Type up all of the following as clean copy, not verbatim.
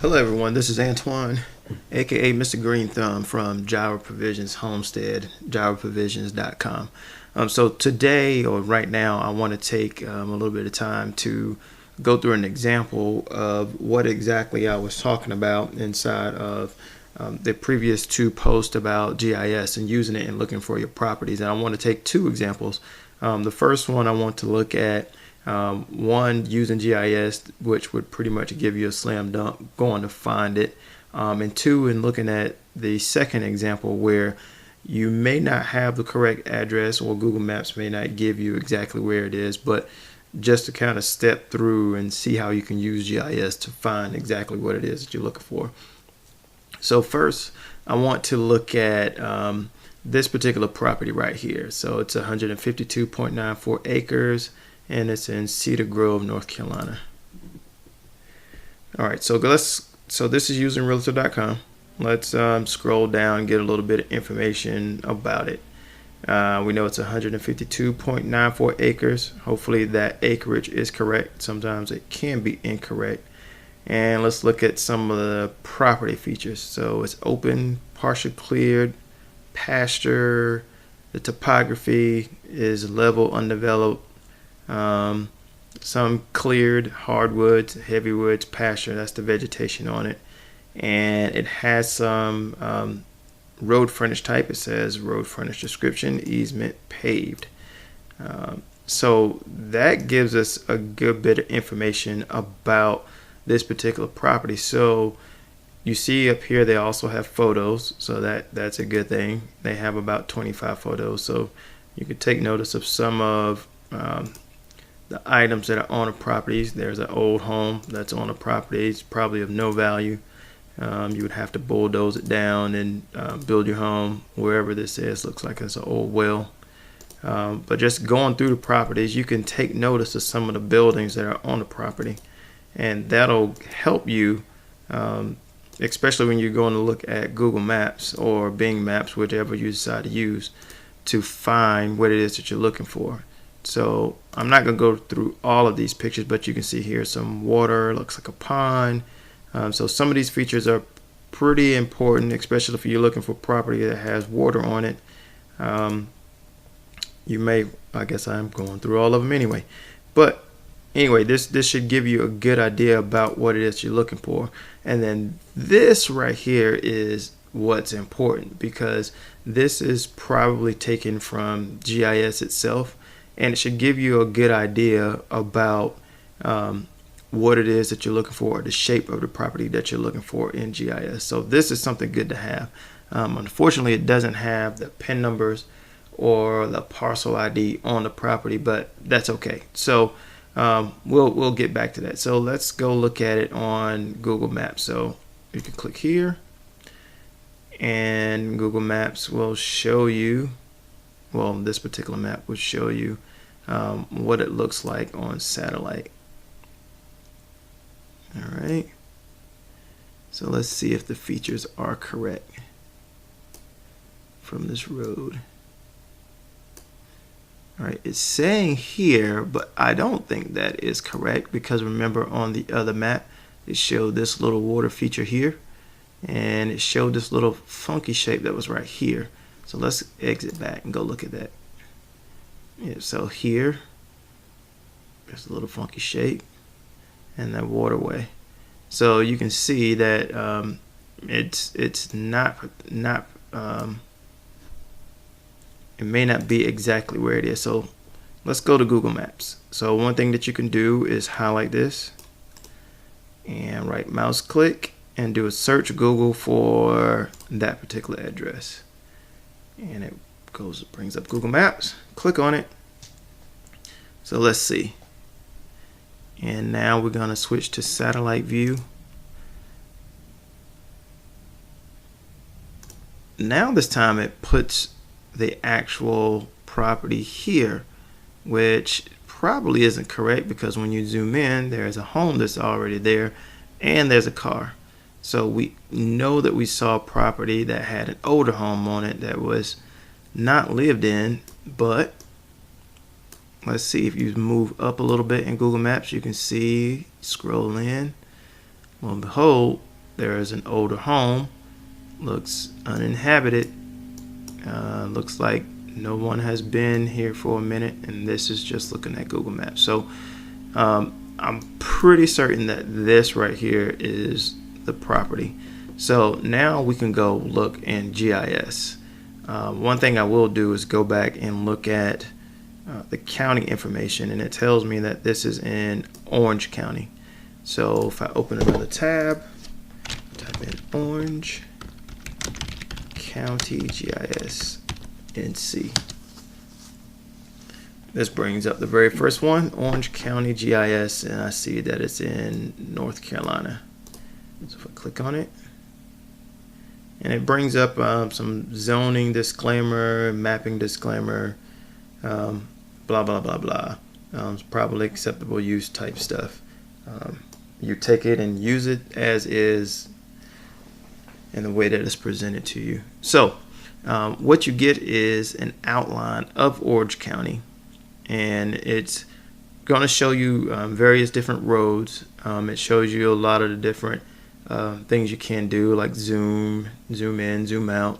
Hello everyone, this is Antoine, aka Mr. Green Thumb from Gyro Provisions Homestead, gyroprovisions.com. So today, or right now, I want to take a little bit of time to go through an example of what exactly I was talking about inside of the previous two posts about GIS and using it and looking for your properties. And I want to take two examples. The first one I want to look at one, using GIS, which would pretty much give you a slam dunk going to find it. And two, in looking at the second example where you may not have the correct address or Google Maps may not give you exactly where it is, but just to kind of step through and see how you can use GIS to find exactly what it is that you're looking for. So first, I want to look at this particular property right here. So it's 152.94 acres. And it's in Cedar Grove, North Carolina. All right, so this is using realtor.com. Let's scroll down and get a little bit of information about it. We know it's 152.94 acres. Hopefully that acreage is correct. Sometimes it can be incorrect. And let's look at some of the property features. So it's open, partially cleared, pasture. The topography is level, undeveloped. Some cleared, hardwoods, heavywoods, pasture. That's the vegetation on it. And it has some road frontage type. It says road frontage description, easement, paved. So that gives us a good bit of information about this particular property. So you see up here they also have photos, so that's a good thing. They have about 25 photos, so you can take notice of some of the items that are on the properties. There's an old home that's on the property. It's probably of no value. You would have to bulldoze it down and build your home wherever this is. Looks like it's an old well. But just going through the properties, you can take notice of some of the buildings that are on the property. And that'll help you, especially when you're going to look at Google Maps or Bing Maps, whichever you decide to use, to find what it is that you're looking for. So I'm not going to go through all of these pictures, but you can see here some water, looks like a pond. So some of these features are pretty important, especially if you're looking for property that has water on it. You may, I guess I'm going through all of them anyway. But anyway, this should give you a good idea about what it is you're looking for. And then this right here is what's important, because this is probably taken from GIS itself. And it should give you a good idea about what it is that you're looking for, the shape of the property that you're looking for in GIS. So this is something good to have. Unfortunately, it doesn't have the PIN numbers or the parcel ID on the property, but that's okay. So we'll get back to that. So let's go look at it on Google Maps. So you can click here, and Google Maps will show you. Well, this particular map would show you what it looks like on satellite. All right. So let's see if the features are correct from this road. All right, it's saying here, but I don't think that is correct, because remember on the other map, it showed this little water feature here, and it showed this little funky shape that was right here. So let's exit back and go look at that. Yeah, so here, there's a little funky shape and that waterway. So you can see that it's not it may not be exactly where it is. So let's go to Google Maps. So one thing that you can do is highlight this and right mouse click and do a search Google for that particular address. And it brings up Google Maps. Click on it. So let's see. And now we're going to switch to satellite view. Now this time it puts the actual property here, which probably isn't correct, because when you zoom in, there's a home that's already there and there's a car. So we know that we saw property that had an older home on it that was not lived in, but let's see, if you move up a little bit in Google Maps, you can see, scroll in, lo and behold, There is an older home, looks uninhabited, looks like no one has been here for a minute, and this is just looking at Google Maps. So I'm pretty certain that this right here is the property. So now we can go look in GIS. One thing I will do is go back and look at the county information, and it tells me that this is in Orange County. So if I open another tab, type in Orange County GIS NC. This brings up the very first one, Orange County GIS, and I see that it's in North Carolina. So if I click on it, and it brings up some zoning disclaimer, mapping disclaimer, blah, blah, blah, blah. It's probably acceptable use type stuff. You take it and use it as is in the way that it's presented to you. So what you get is an outline of Orange County, and it's going to show you various different roads. It shows you a lot of the different things you can do, like zoom in, zoom out,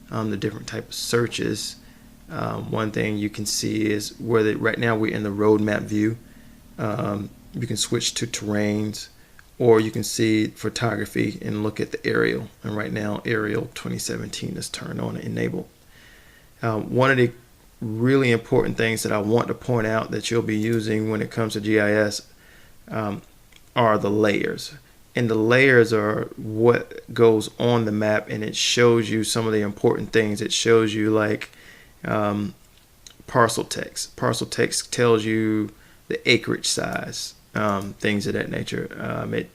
the different type of searches. One thing you can see is where right now we're in the road map view. You can switch to terrains, or you can see photography and look at the aerial. And right now, aerial 2017 is turned on and enabled. One of the really important things that I want to point out that you'll be using when it comes to GIS are the layers. And the layers are what goes on the map, and it shows you some of the important things. It shows you like parcel text. Parcel text tells you the acreage size, things of that nature.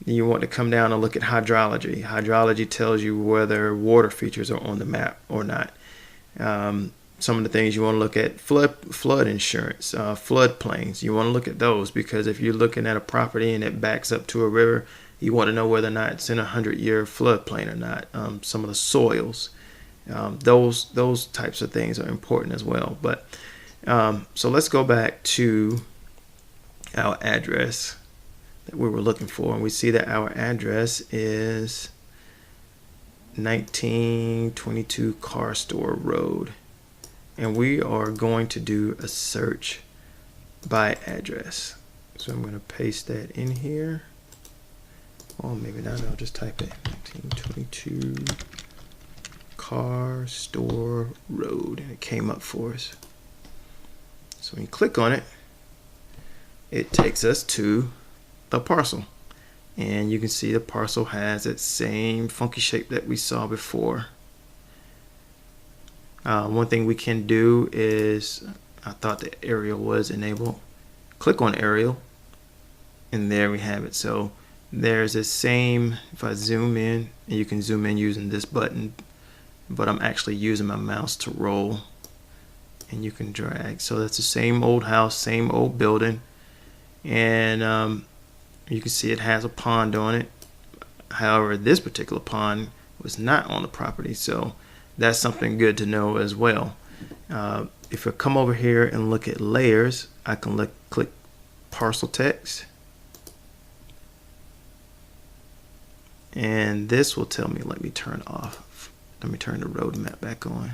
You want to come down and look at hydrology. Hydrology tells you whether water features are on the map or not. Some of the things you want to look at, flood insurance, floodplains. You want to look at those, because if you're looking at a property and it backs up to a river, you want to know whether or not it's in a 100-year floodplain or not. Some of the soils, those types of things are important as well. But so let's go back to our address that we were looking for, and we see that our address is 1922 Car Store Road. And we are going to do a search by address. So I'm going to paste that in here. Oh, maybe not. I'll just type it. 1922 Car Store Road. And it came up for us. So when you click on it, it takes us to the parcel. And you can see the parcel has that same funky shape that we saw before. One thing we can do is, I thought the aerial was enabled. Click on aerial, and there we have it. So there's the same, if I zoom in, and you can zoom in using this button, but I'm actually using my mouse to roll, and you can drag. So that's the same old house, same old building, and you can see it has a pond on it. However, this particular pond was not on the property, so that's something good to know as well. If I come over here and look at layers, I can click parcel text, and this will tell me, let me turn off. Let me turn the road map back on.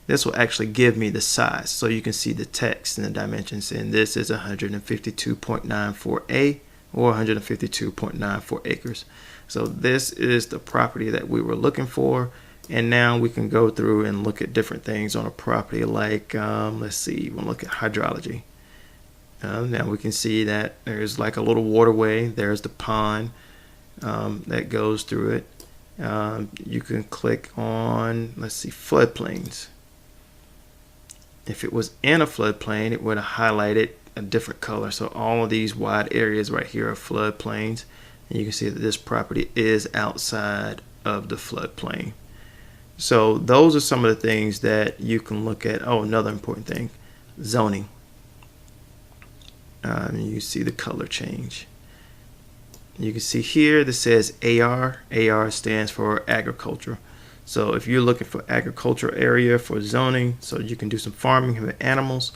This will actually give me the size, so you can see the text and the dimensions, and this is 152.94 or 152.94 acres. So this is the property that we were looking for. And now we can go through and look at different things on a property, like, let's see, we'll look at hydrology. Now we can see that there's like a little waterway. There's the pond that goes through it. You can click on, let's see, floodplains. If it was in a floodplain, it would have highlighted a different color. So all of these wide areas right here are floodplains. And you can see that this property is outside of the floodplain. So those are some of the things that you can look at. Oh, another important thing, zoning. You see the color change. You can see here that says AR. AR stands for agriculture. So if you're looking for agriculture area for zoning, so you can do some farming with animals,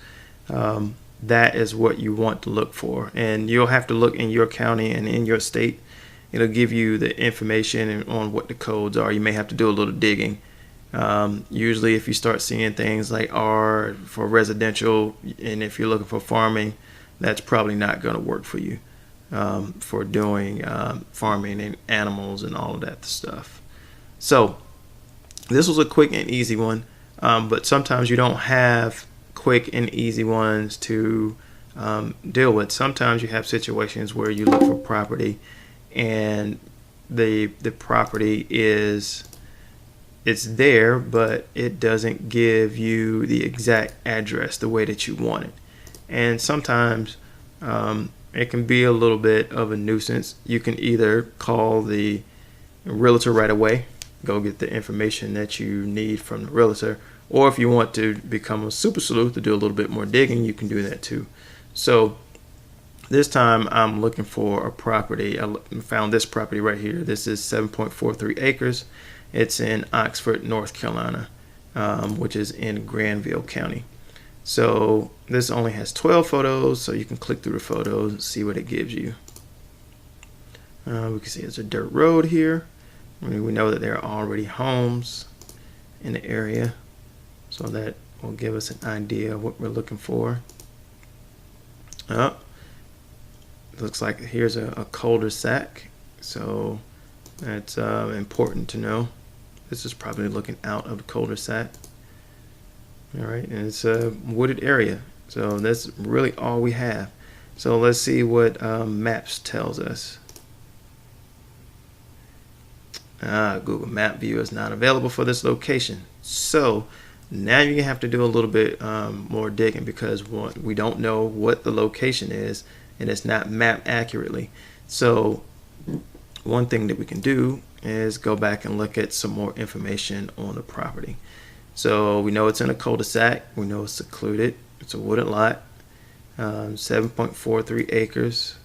that is what you want to look for. And you'll have to look in your county and in your state it'll give you the information on what the codes are. You may have to do a little digging. Usually if you start seeing things like R for residential, and if you're looking for farming, that's probably not going to work for you for doing farming and animals and all of that stuff. So this was a quick and easy one, but sometimes you don't have quick and easy ones to deal with. Sometimes you have situations where you look for property and the property it's there, but it doesn't give you the exact address the way that you want it. And sometimes it can be a little bit of a nuisance. You can either call the realtor right away, go get the information that you need from the realtor, or if you want to become a super sleuth to do a little bit more digging, you can do that too. So this time I'm looking for a property. I found this property right here. This is 7.43 acres. It's in Oxford, North Carolina, which is in Granville County. So this only has 12 photos, so you can click through the photos and see what it gives you. We can see it's a dirt road here. We know that there are already homes in the area, so that will give us an idea of what we're looking for. Looks like here's a cul-de-sac, so that's important to know. This is probably looking out of the cul-de-sac. All right, and it's a wooded area, so that's really all we have. So let's see what maps tells us. Google Map View is not available for this location. So now you have to do a little bit more digging, because we don't know what the location is and it's not mapped accurately. So one thing that we can do is go back and look at some more information on the property. So we know it's in a cul-de-sac. We know it's secluded. It's a wooded lot. 7.43 acres.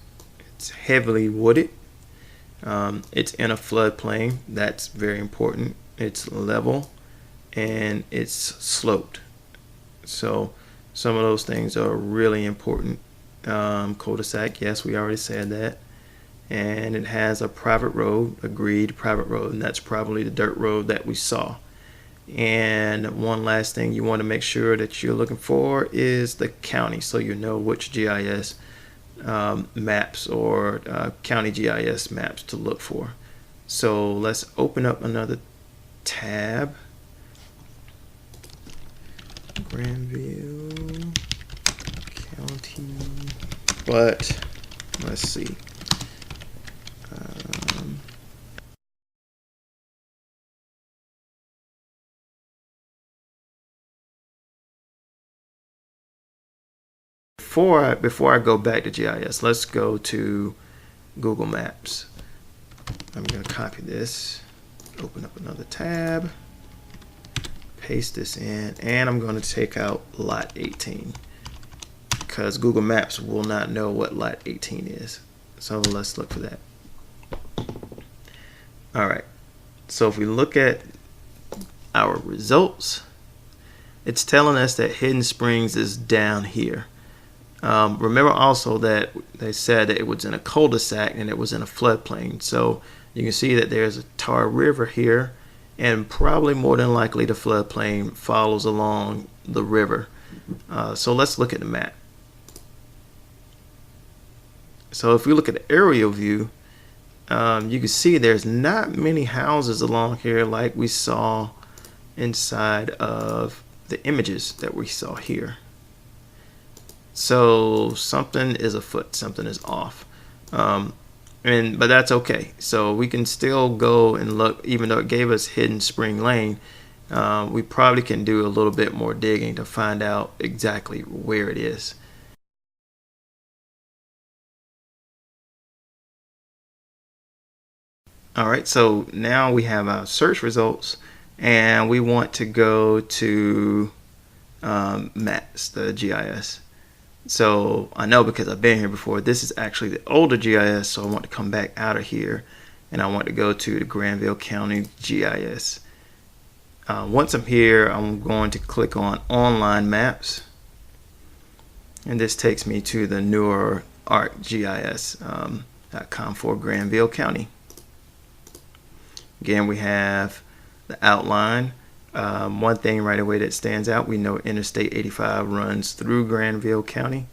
It's heavily wooded. It's in a floodplain. That's very important. It's level and it's sloped. So some of those things are really important. Cul-de-sac, yes, we already said that. And it has a private road, agreed private road, and that's probably the dirt road that we saw. And one last thing you want to make sure that you're looking for is the county, so you know which GIS maps or county GIS maps to look for. So let's open up another tab. Granville County, but let's see. Before I go back to GIS, let's go to Google Maps. I'm going to copy this, open up another tab, paste this in, and I'm going to take out lot 18 because Google Maps will not know what lot 18 is. So let's look for that. All right. So if we look at our results, it's telling us that Hidden Springs is down here. Remember also that they said that it was in a cul-de-sac and it was in a floodplain. So you can see that there's a Tar River here, and probably more than likely the floodplain follows along the river. So let's look at the map. So if we look at the aerial view, you can see there's not many houses along here like we saw inside of the images that we saw here. So something is afoot, something is off, but that's okay. So we can still go and look, even though it gave us Hidden Spring Lane. We probably can do a little bit more digging to find out exactly where it is. All right, so now we have our search results, and we want to go to maps, the GIS. So I know because I've been here before, this is actually the older GIS, so I want to come back out of here and I want to go to the Granville County GIS. Once I'm here, I'm going to click on Online Maps, and this takes me to the newer ArcGIS.com for Granville County. Again, we have the outline. One thing right away that stands out, we know Interstate 85 runs through Granville County,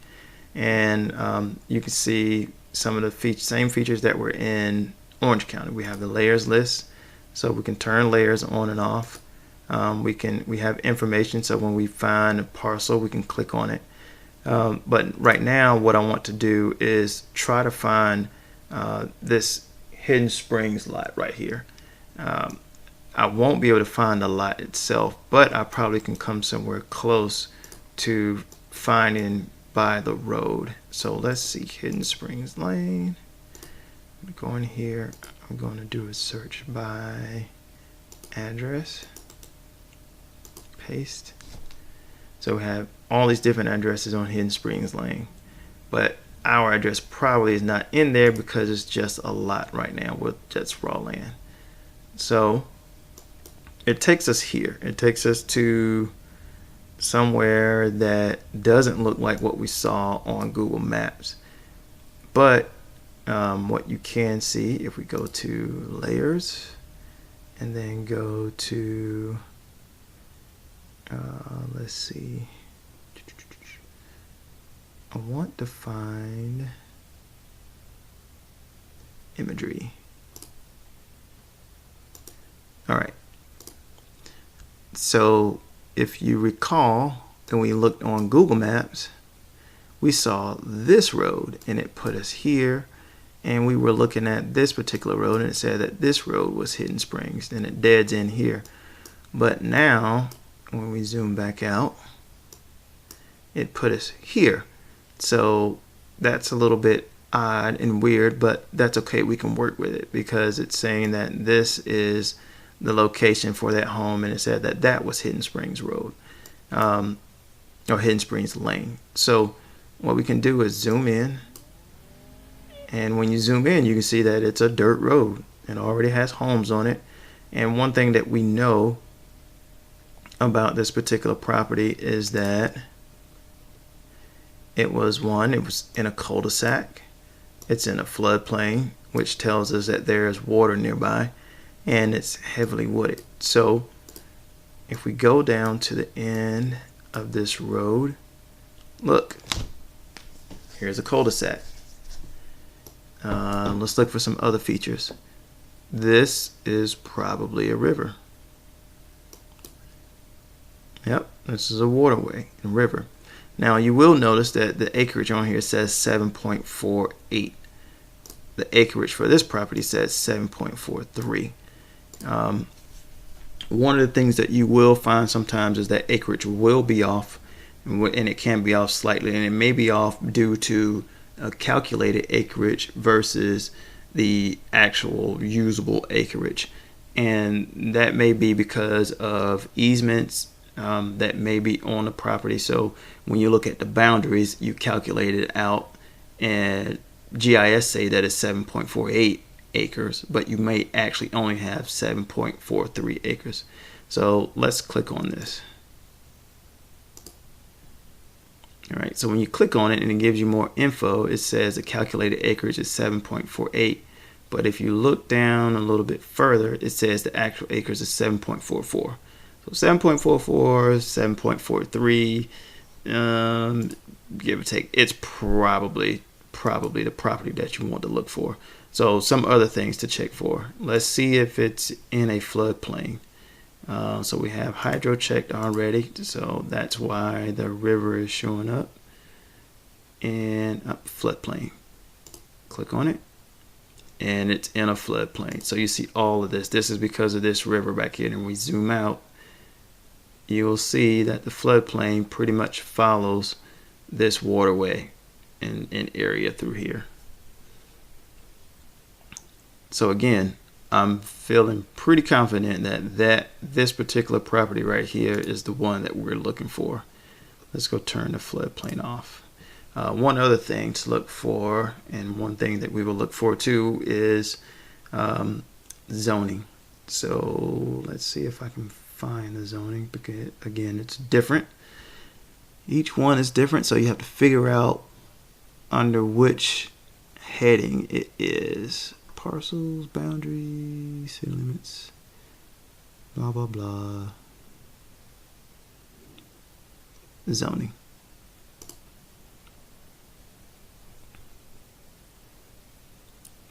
and you can see some of the same features that were in Orange County. We have the layers list, so we can turn layers on and off. We have information, so when we find a parcel, we can click on it. But right now, what I want to do is try to find this Hidden Springs lot right here. I won't be able to find the lot itself, but I probably can come somewhere close to finding by the road. So let's see, Hidden Springs Lane. I'm going here. I'm going to do a search by address. Paste. So we have all these different addresses on Hidden Springs Lane, but our address probably is not in there because it's just a lot right now with just raw land. So it takes us here. It takes us to somewhere that doesn't look like what we saw on Google Maps. But what you can see, if we go to layers and then go to, let's see, I want to find imagery. All right. So if you recall, when we looked on Google Maps, we saw this road and it put us here, and we were looking at this particular road and it said that this road was Hidden Springs, and it deads in here. But now when we zoom back out, it put us here. So that's a little bit odd and weird, but that's okay. We can work with it because it's saying that this is the location for that home, and it said that that was Hidden Springs Road, or Hidden Springs Lane. So what we can do is zoom in, and when you zoom in, you can see that it's a dirt road and already has homes on it. And one thing that we know about this particular property is that it was in a cul-de-sac. It's in a floodplain, which tells us that there is water nearby, and it's heavily wooded. So if we go down to the end of this road, look, here's a cul-de-sac. Let's look for some other features. This is probably a river. Yep, this is a waterway and river. Now you will notice that the acreage on here says 7.48. The acreage for this property says 7.43. One of the things that you will find sometimes is that acreage will be off, and it can be off slightly, and it may be off due to a calculated acreage versus the actual usable acreage, and that may be because of easements that may be on the property. So when you look at the boundaries, you calculate it out, and GIS say that it's 7.48 acres, but you may actually only have 7.43 acres. So let's click on this. All right, so when you click on it and it gives you more info, it says the calculated acreage is 7.48, but if you look down a little bit further, it says the actual acres is 7.44. So 7.44, 7.43, give or take, it's probably the property that you want to look for. So some other things to check for. Let's see if it's in a floodplain. So we have hydro checked already, so that's why the river is showing up. And floodplain. Click on it, and it's in a floodplain. So you see all of this. This is because of this river back here. And we zoom out, you'll see that the floodplain pretty much follows this waterway in area through here. So again, I'm feeling pretty confident that this particular property right here is the one that we're looking for. Let's go turn the floodplain off. One other thing to look for, and one thing that we will look for too, is zoning. So let's see if I can find the zoning, because again, it's different. Each one is different, so you have to figure out under which heading it is. parcels, boundaries, city limits, blah blah blah, zoning.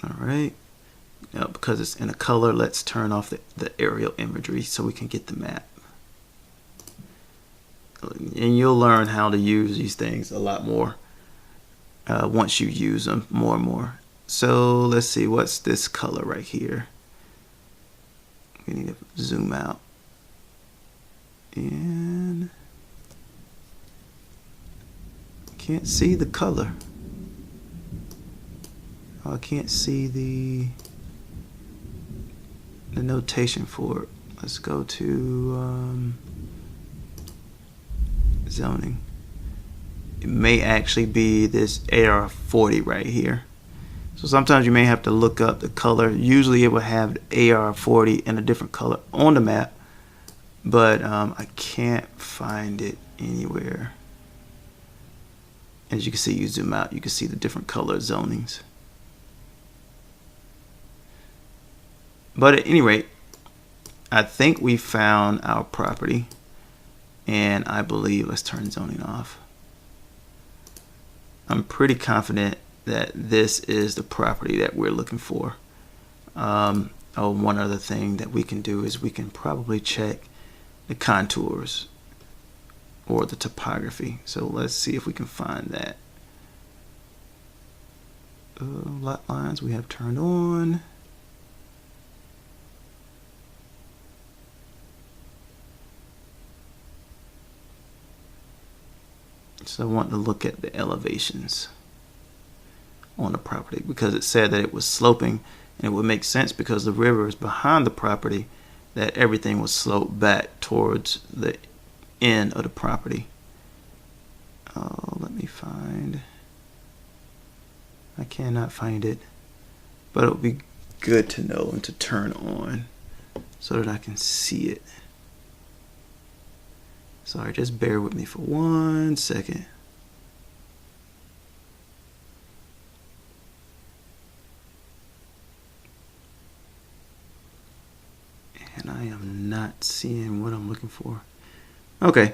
All right. Now, because it's in a color, let's turn off the aerial imagery so we can get the map. And you'll learn how to use these things a lot more once you use them more and more. So let's see, what's this color right here? We need to zoom out. And can't see the color. I can't see the notation for it. Let's go to zoning. It may actually be this AR40 right here. So sometimes you may have to look up the color. Usually it will have AR40 in a different color on the map, but I can't find it anywhere. As you can see, you zoom out, you can see the different color zonings. But at any rate, I think we found our property, and I believe, let's turn zoning off. I'm pretty confident that this is the property that we're looking for. Oh, one other thing that we can do is we can probably check the contours or the topography. So let's see if we can find that. Lot lines we have turned on. So I want to look at the elevations on the property because it said that it was sloping, and it would make sense because the river is behind the property, that everything was sloped back towards the end of the property. Oh, let me find. I cannot find it, but it would be good to know and to turn on so that I can see it. Sorry, just bear with me for 1 second. And I am not seeing what I'm looking for. Okay,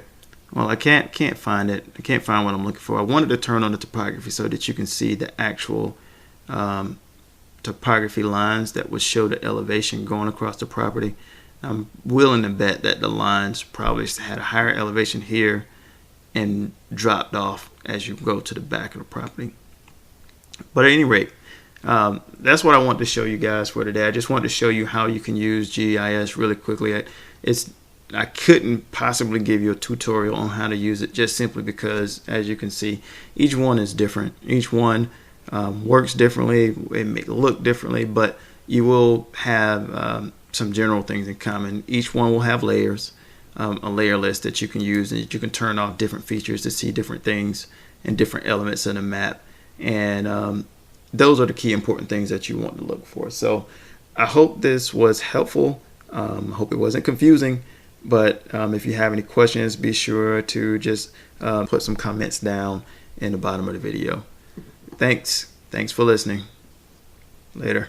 well, I can't find it. I can't find what I'm looking for. I wanted to turn on the topography so that you can see the actual topography lines that would show the elevation going across the property. I'm willing to bet that the lines probably had a higher elevation here and dropped off as you go to the back of the property. But at any rate, that's what I want to show you guys for today. I just wanted to show you how you can use GIS really quickly. I couldn't possibly give you a tutorial on how to use it just simply because, as you can see, each one is different. Each one works differently. It may look differently, but you will have some general things in common. Each one will have layers, a layer list that you can use, and you can turn off different features to see different things and different elements in a map. And those are the key important things that you want to look for. So I hope this was helpful. I hope it wasn't confusing. But if you have any questions, be sure to just put some comments down in the bottom of the video. Thanks for listening. Later.